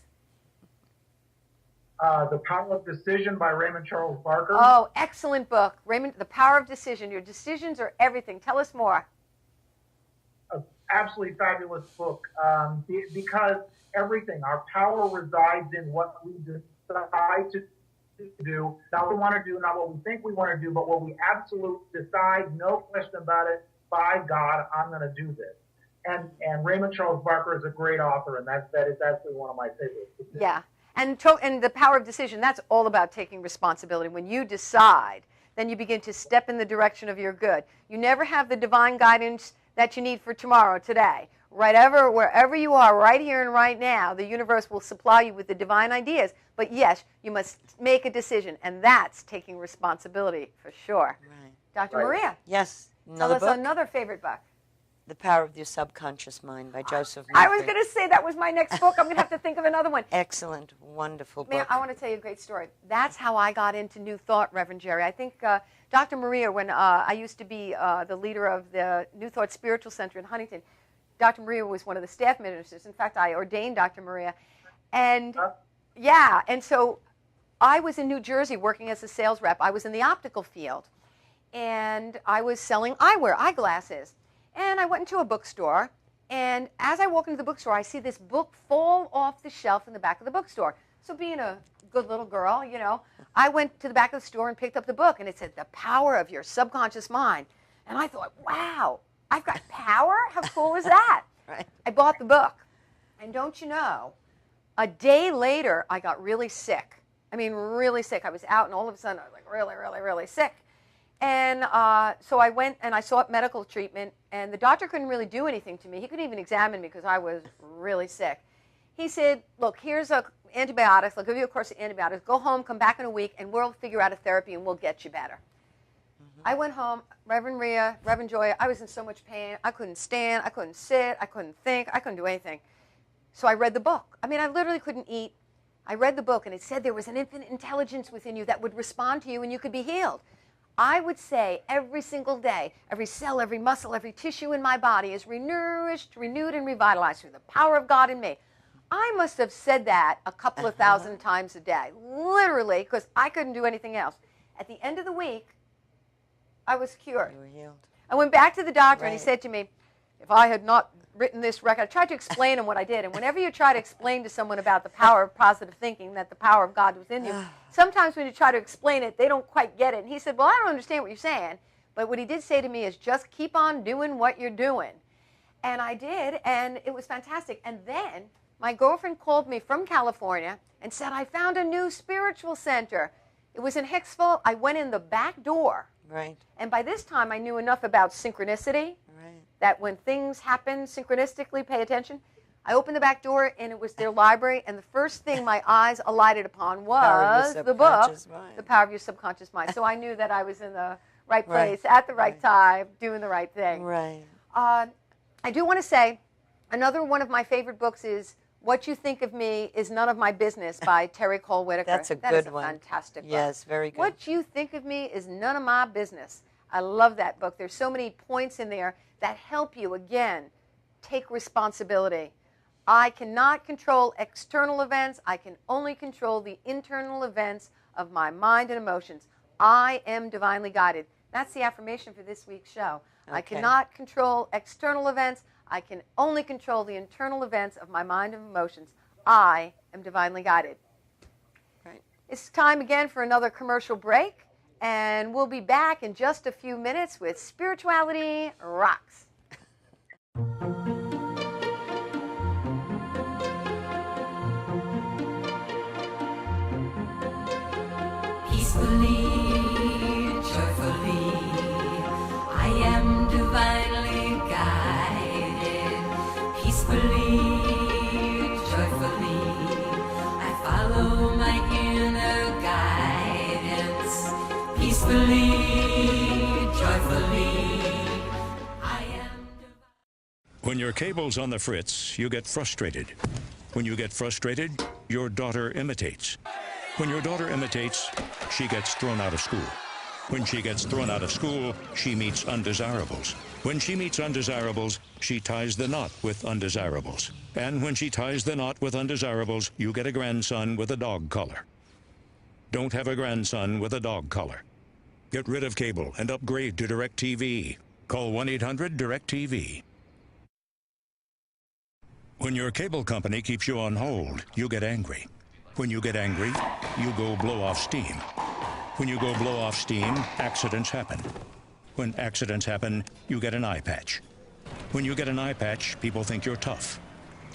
The Power of Decision by Raymond Charles Barker. Oh, excellent book. Raymond, The Power of Decision. Your decisions are everything. Tell us more. Absolutely fabulous book because everything, our power resides in what we decide to do, not what we want to do, not what we think we want to do, but what we absolutely decide, no question about it, by God, I'm going to do this. And Raymond Charles Barker is a great author, and that is actually one of my favorites. Yeah. And The Power of Decision, that's all about taking responsibility. When you decide, then you begin to step in the direction of your good. You never have the divine guidance that you need for tomorrow, today. Wherever you are, right here and right now, the universe will supply you with the divine ideas. But yes, you must make a decision, and that's taking responsibility for sure. Right. Dr. Maria. Yes. Tell us another favorite book. The Power of Your Subconscious Mind by Joseph Murphy. I was going to say that was my next book. I'm going to have to think of another one. Excellent, wonderful Man, book. I want to tell you a great story. That's how I got into New Thought, Reverend Jerry. I think Dr. Maria, when I used to be the leader of the New Thought Spiritual Center in Huntington, Dr. Maria was one of the staff ministers. In fact, I ordained Dr. Maria. And yeah, and so I was in New Jersey working as a sales rep. I was in the optical field. And I was selling eyewear, eyeglasses. And I went into a bookstore, and as I walk into the bookstore, I see this book fall off the shelf in the back of the bookstore. So being a good little girl, I went to the back of the store and picked up the book, and it said, The Power of Your Subconscious Mind. And I thought, wow, I've got power? How cool is that? Right. I bought the book. And don't you know, a day later, I got really sick. I mean, really sick. I was out, and all of a sudden, I was like really, really, really sick. And so I went and I sought medical treatment, and the doctor couldn't really do anything to me. He couldn't even examine me because I was really sick. He said, look, here's antibiotics. I'll give you a course of antibiotics. Go home, come back in a week, and we'll figure out a therapy, and we'll get you better. I went home, Reverend Rhea, Reverend Joy, I was in so much pain. I couldn't stand, I couldn't sit, I couldn't think, I couldn't do anything. So I read the book. I mean, I literally couldn't eat. I read the book, and it said there was an infinite intelligence within you that would respond to you, and you could be healed. I would say every single day, every cell, every muscle, every tissue in my body is renourished, renewed, and revitalized through the power of God in me. I must have said that a couple of thousand times a day, literally, because I couldn't do anything else. At the end of the week, I was cured. You were healed. I went back to the doctor, and he said to me, if I had not written this record, I tried to explain him what I did. And whenever you try to explain to someone about the power of positive thinking, that the power of God within you, sometimes when you try to explain it, they don't quite get it. And he said, well, I don't understand what you're saying. But what he did say to me is just keep on doing what you're doing. And I did, and it was fantastic. And then my girlfriend called me from California and said, I found a new spiritual center. It was in Hicksville. I went in the back door. Right. And by this time, I knew enough about synchronicity that when things happen synchronistically, pay attention. I opened the back door, and it was their library, and the first thing my eyes alighted upon was the book, The Power of Your Subconscious Mind. So I knew that I was in the right place at the right time, doing the right thing. Right. I do want to say, another one of my favorite books is What You Think of Me Is None of My Business by Terry Cole Whitaker. That's a good one. That is a fantastic book. Yes, very good. What You Think of Me Is None of My Business. I love that book. There's so many points in there that help you, again, take responsibility. I cannot control external events. I can only control the internal events of my mind and emotions. I am divinely guided. That's the affirmation for this week's show. I cannot control external events. I can only control the internal events of my mind and emotions. I am divinely guided. Right. It's time again for another commercial break, and we'll be back in just a few minutes with Spirituality Rocks. Peacefully, joyfully, I am divinely guided. Peacefully, joyfully, I follow my inner guidance. Peacefully, joyfully, I am When your cable's on the fritz, you get frustrated. When you get frustrated, your daughter imitates. When your daughter imitates, she gets thrown out of school. When she gets thrown out of school, she meets undesirables. When she meets undesirables, she ties the knot with undesirables. And when she ties the knot with undesirables, you get a grandson with a dog collar. Don't have a grandson with a dog collar. Get rid of cable and upgrade to DirecTV. Call 1-800-DirecTV. When your cable company keeps you on hold, you get angry. When you get angry, you go blow off steam. When you go blow off steam, accidents happen. When accidents happen, you get an eye patch. When you get an eye patch, people think you're tough.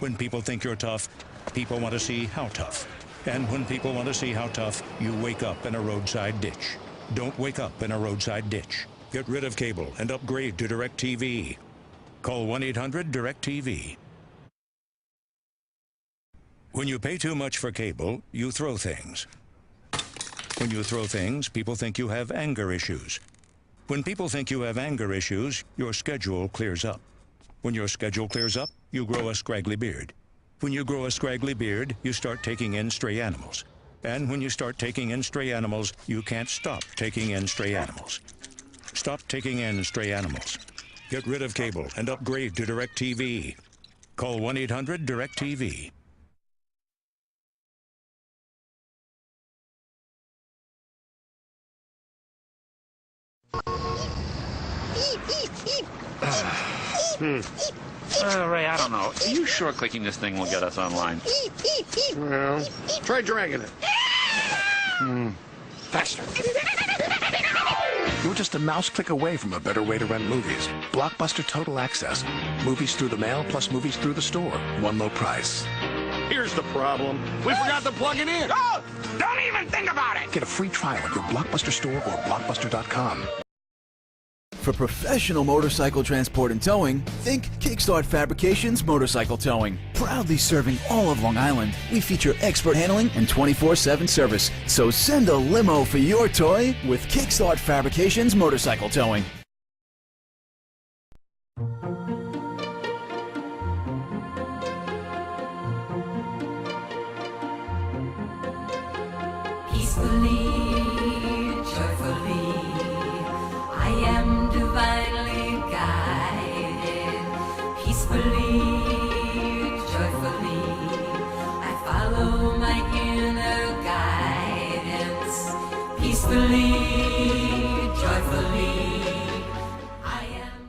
When people think you're tough, people want to see how tough. And when people want to see how tough, you wake up in a roadside ditch. Don't wake up in a roadside ditch. Get rid of cable and upgrade to DirecTV. Call 1-800-DirecTV. When you pay too much for cable, you throw things. When you throw things, people think you have anger issues. When people think you have anger issues, your schedule clears up. When your schedule clears up, you grow a scraggly beard. When you grow a scraggly beard, you start taking in stray animals. And when you start taking in stray animals, you can't stop taking in stray animals. Stop taking in stray animals. Get rid of cable and upgrade to DirecTV. Call 1-800-DirecTV. Ray, I don't know. Are you sure clicking this thing will get us online? Well, try dragging it. Faster. You're just a mouse click away from a better way to rent movies. Blockbuster Total Access. Movies through the mail plus movies through the store. One low price. Here's the problem. We forgot to plug it in. Oh! Don't even think about it! Get a free trial at your Blockbuster store or Blockbuster.com. For professional motorcycle transport and towing, think Kickstart Fabrications Motorcycle Towing. Proudly serving all of Long Island, we feature expert handling and 24/7 service. So send a limo for your toy with Kickstart Fabrications Motorcycle Towing. Peacefully, joyfully, I am divinely guided. Peacefully, joyfully, I follow my inner guidance. Peacefully, joyfully, I am.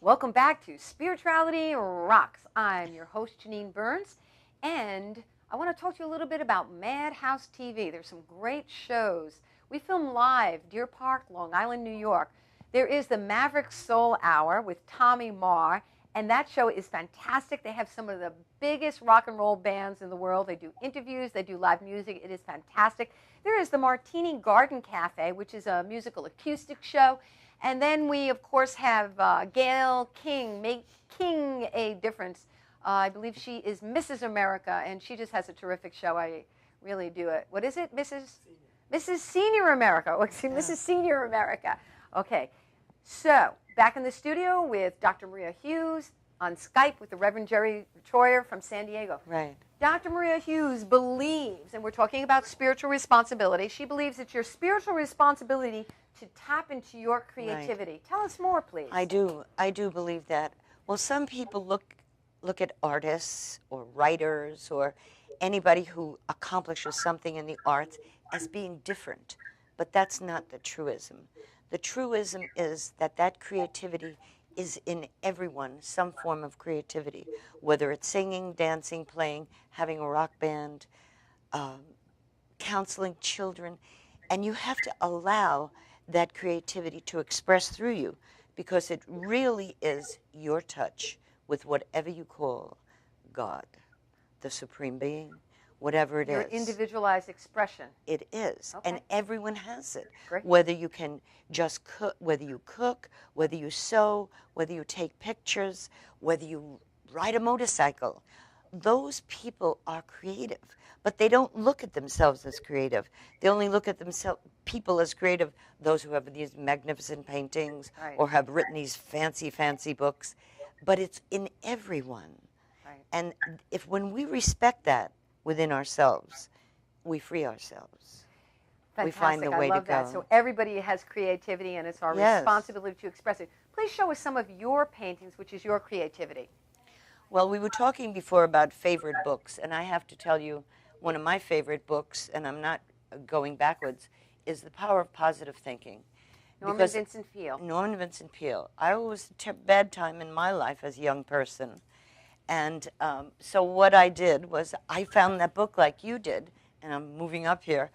Welcome back to Spirituality Rocks. I'm your host, Janine Burns, and I want to talk to you a little bit about Madhouse TV. There's some great shows. We film live, Deer Park, Long Island, New York. There is the Maverick Soul Hour with Tommy Marr, and that show is fantastic. They have some of the biggest rock and roll bands in the world. They do interviews, they do live music. It is fantastic. There is the Martini Garden Cafe, which is a musical acoustic show. And then we, of course, have Gail King, Make King a Difference. I believe she is Mrs. America, and she just has a terrific show. I really do it. What is it, Mrs. Senior America? Oh, excuse me, Mrs. Senior America. Okay, so back in the studio with Dr. Maria Hughes, on Skype with the Reverend Jerry Troyer from San Diego. Right. Dr. Maria Hughes believes, and we're talking about spiritual responsibility, she believes it's your spiritual responsibility to tap into your creativity. Right. Tell us more, please. I do believe that. Well, some people look at artists or writers or anybody who accomplishes something in the arts as being different, but that's not the truism. The truism is that creativity is in everyone, some form of creativity, whether it's singing, dancing, playing, having a rock band, counseling children, and you have to allow that creativity to express through you, because it really is your touch with whatever you call God, the Supreme Being, whatever it is. Your individualized expression. It is, Okay. and everyone has it. Great. Whether you can just cook, whether you cook, whether you sew, whether you take pictures, whether you ride a motorcycle, those people are creative, but they don't look at themselves as creative. They only look at people as creative, those who have these magnificent paintings Right. or have written these fancy, fancy books. But it's in everyone. Right. And when we respect that within ourselves, we free ourselves. Fantastic. We find the way I love to go. that. So everybody has creativity, and it's our Yes. responsibility to express it. Please show us some of your paintings, which is your creativity. Well, we were talking before about favorite books, and I have to tell you, one of my favorite books, and I'm not going backwards, is The Power of Positive Thinking. Norman Vincent Peale. Norman Vincent Peale. I was a bad time in my life as a young person. And so what I did was I found that book like you did, and I'm moving up here,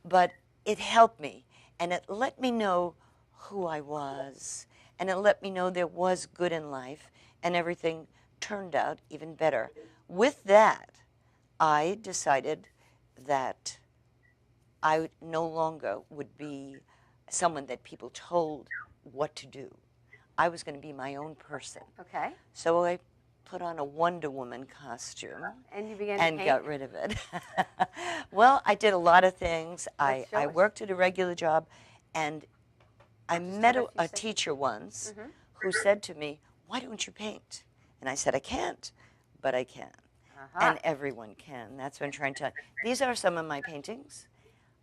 but it helped me, and it let me know who I was, and it let me know there was good in life, and everything turned out even better. With that, I decided that I no longer would be someone that people told what to do. I was going to be my own person. Okay. So I put on a Wonder Woman costume And you began and to paint? got rid of it. Well, I did a lot of things. I show us. worked at a regular job, and I met start off, you a said? teacher once Mhm. who said to me, "Why don't you paint?" And I said, "I can't, but I can." Uh-huh. And everyone can. That's what I'm trying to tell you. These are some of my paintings.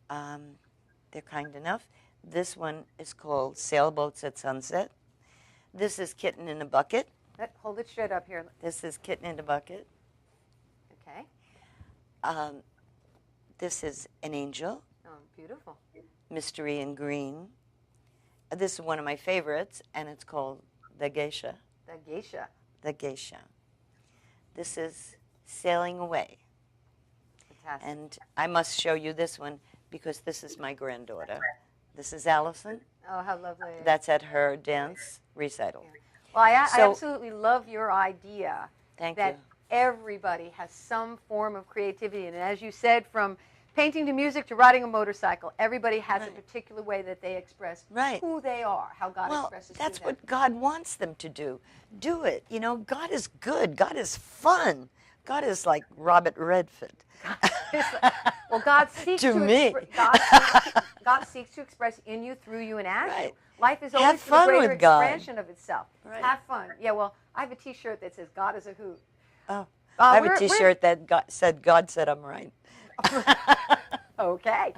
They're kind enough. This one is called Sailboats at Sunset. This is Kitten in a Bucket. Hold it straight up here. This is Kitten in a Bucket. Okay. This is An Angel. Oh, beautiful. Mystery in Green. This is one of my favorites, and it's called The Geisha. The Geisha. The Geisha. This is Sailing Away. Fantastic. And I must show you this one because this is my granddaughter. This is Allison. Oh, how lovely. That's at her dance recital. Well, I So- absolutely love your idea Thank that you. everybody has some form of creativity. And as you said, from Painting to music to riding a motorcycle. Everybody has a particular way that they express who they are, how God expresses That's to them. what God wants them to do. Do it. You know, God is good. God is fun. God is like Robert Redford. Well, God seeks To me. God seeks to express in you, through you, and as you. Right. Life is Have always fun the greater with God. expansion of itself. Right. Have fun. Yeah, well, I have a T-shirt that says God is a hoot. Oh, I have a we're- T-shirt that God said I'm right. Okay.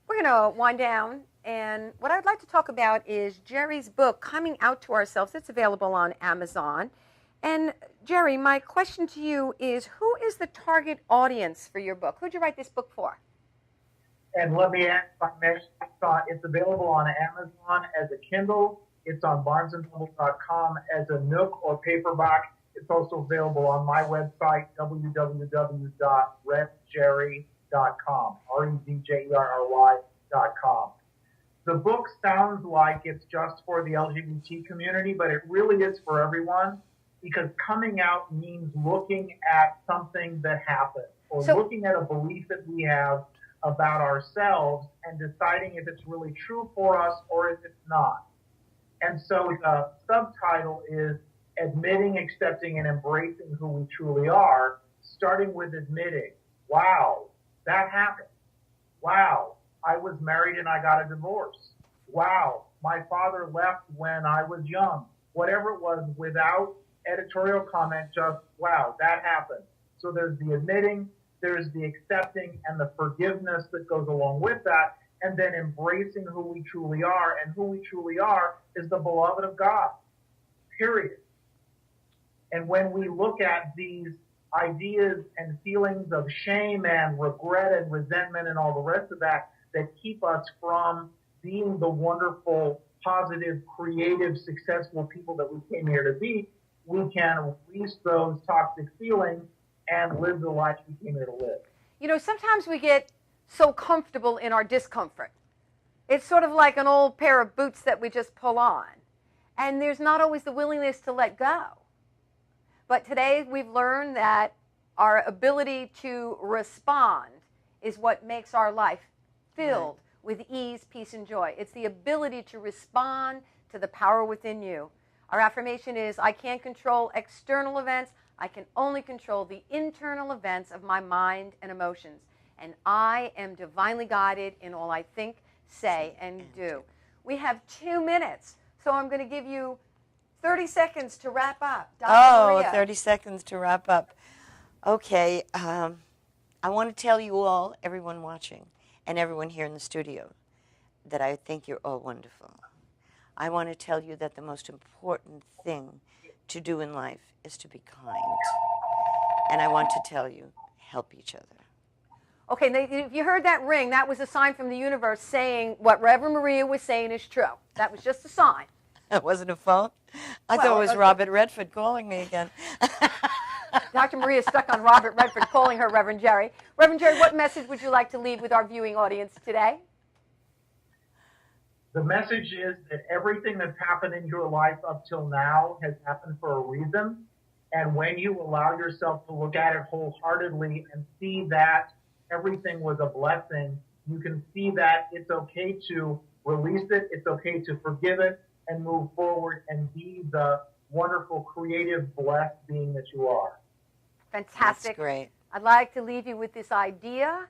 We're going to wind down, and what I'd like to talk about is Jerry's book, Coming Out to Ourselves. It's available on Amazon. And Jerry, my question to you is, who is the target audience for your book? Who'd you write this book for? And let me add, if I may, it's available on Amazon as a Kindle. It's on BarnesandNoble.com as a Nook or paperback. It's also available on my website, www.redjerry.com, REDJERRY.com. The book sounds like it's just for the LGBT community, but it really is for everyone, because coming out means looking at something that happened, or looking at a belief that we have about ourselves and deciding if it's really true for us or if it's not. And so the subtitle is Admitting, Accepting, and Embracing Who We Truly Are, starting with admitting, wow, that happened. Wow, I was married and I got a divorce. Wow, my father left when I was young. Whatever it was, without editorial comment, just, wow, that happened. So there's the admitting, there's the accepting, and the forgiveness that goes along with that, and then embracing who we truly are. And who we truly are is the beloved of God, period. And when we look at these ideas and feelings of shame and regret and resentment and all the rest of that, that keep us from being the wonderful, positive, creative, successful people that we came here to be, we can release those toxic feelings and live the life we came here to live. You know, sometimes we get so comfortable in our discomfort. It's sort of like an old pair of boots that we just pull on. And there's not always the willingness to let go. But today we've learned that our ability to respond is what makes our life filled with ease, peace, and joy. It's the ability to respond to the power within you. Our affirmation is, I can't control external events. I can only control the internal events of my mind and emotions. And I am divinely guided in all I think, say, and do. We have 2 minutes, so I'm going to give you 30 seconds to wrap up. Dr. Maria. 30 seconds to wrap up. Okay, I want to tell you all, everyone watching, and everyone here in the studio, that I think you're all wonderful. I want to tell you that the most important thing to do in life is to be kind. And I want to tell you, help each other. Okay, if you heard that ring, that was a sign from the universe saying what Reverend Maria was saying is true. That was just a sign. That wasn't a phone? I thought it was Robert Redford calling me again. Dr. Maria is stuck on Robert Redford calling her Reverend Jerry. Reverend Jerry, what message would you like to leave with our viewing audience today? The message is that everything that's happened in your life up till now has happened for a reason. And when you allow yourself to look at it wholeheartedly and see that everything was a blessing, you can see that it's okay to release it, it's okay to forgive it, and move forward and be the wonderful, creative, blessed being that you are. Fantastic. That's great. I'd like to leave you with this idea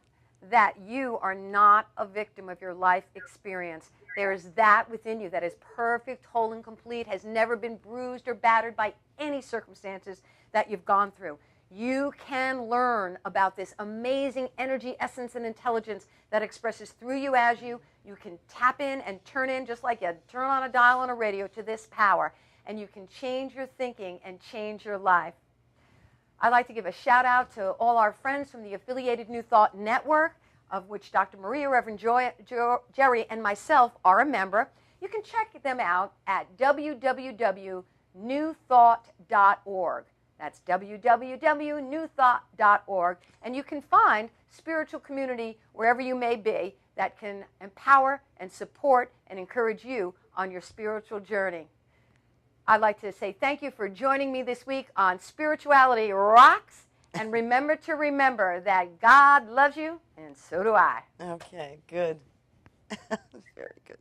that you are not a victim of your life experience. There is that within you that is perfect, whole, and complete, has never been bruised or battered by any circumstances that you've gone through. You can learn about this amazing energy, essence, and intelligence that expresses through you as you. You can tap in and turn in, just like you turn on a dial on a radio, to this power. And you can change your thinking and change your life. I'd like to give a shout out to all our friends from the affiliated New Thought Network, of which Dr. Maria, Reverend Jerry, and myself are a member. You can check them out at www.newthought.org. That's www.newthought.org. And you can find spiritual community wherever you may be that can empower and support and encourage you on your spiritual journey. I'd like to say thank you for joining me this week on Spirituality Rocks. And remember to remember that God loves you, and so do I. Okay, good. Very good.